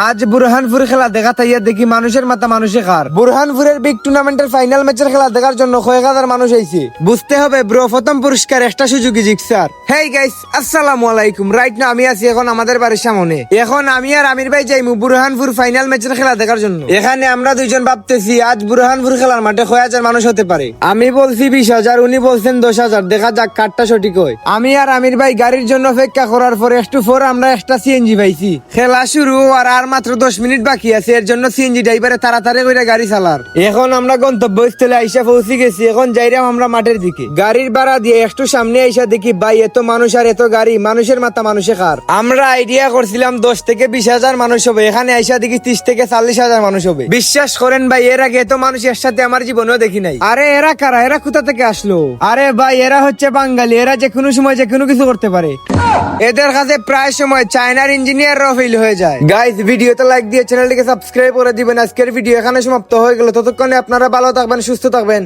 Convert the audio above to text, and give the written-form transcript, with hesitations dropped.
আজ বুরহানপুর খেলা দেখা তাইয়া দেখি মানুষের মাথা মানুষে খার। বুরহানপুরের বিগ টুর্নামেন্টের ফাইনাল ম্যাচের খেলা দেখার জন্য কয়েক হাজার মানুষ আইছে। বুঝতে হবে ব্রো, প্রথম পুরস্কার একটা সুযোগই জিতছার। হেই গাইস, আসসালামু আলাইকুম। রাইট না আমি আছি এখন আমাদের বাড়ির সামনে। এখন আমি আর আমির ভাই যাইমু বুরহানপুর ফাইনাল ম্যাচের খেলা দেখার জন্য। এখানে আমরা দুইজন ভাবতেছি আজ বুরহানপুর খেলার মাঠে কয় হাজার মানুষ হতে পারে। আমি বলছি 20,000, উনি বলছেন 10,000। দেখা যাক কারটা সঠিক হয়। আমি আর আমির ভাই গাড়ির জন্য অপেক্ষা করার পর একটু পর আমরা একটা সিএনজি পাইছি। খেলা শুরু আর মাত্র 10 মিনিট বাকি আছে, এর জন্য সিএনজি ড্রাইভারে তাড়াতাড়ি করে গাড়ি চালার। এখন আমরা গন্তব্যস্থলে আইসা পৌঁছে গেছি। এখন যাইরাম আমরা মাঠের দিকে। গাড়ির ভাড়া দিয়ে একটু সামনে আইসা দেখি ভাই এত মানুষ আর এত গাড়ি, মানুষের মাথা মানুষে খার। আমরা আইডিয়া করছিলাম 10 থেকে 20,000 মানুষ হবে, এখানে আইসা দেখি 30 থেকে 40,000 মানুষ হবে। বিশ্বাস করেন ভাই, এর আগে এত মানুষ একসাথে আমার জীবনেও দেখি নাই। আরে এরা কারা? এরা কোথা থেকে আসলো? আরে ভাই এরা হচ্ছে বাঙালি, এরা যে কোনো সময় যে কোনো কিছু করতে পারে। এদের কাছে প্রায় সময় চায়নার ইঞ্জিনিয়াররাও ফেল হয়ে যায়। গাইস ভিডিওতে লাইক দিয়ে চ্যানেলটিকে সাবস্ক্রাইব করে দিবেন। আজকের ভিডিও এখানে সমাপ্ত হয়ে গেল। ততক্ষণে আপনারা ভালো থাকবেন, সুস্থ থাকবেন।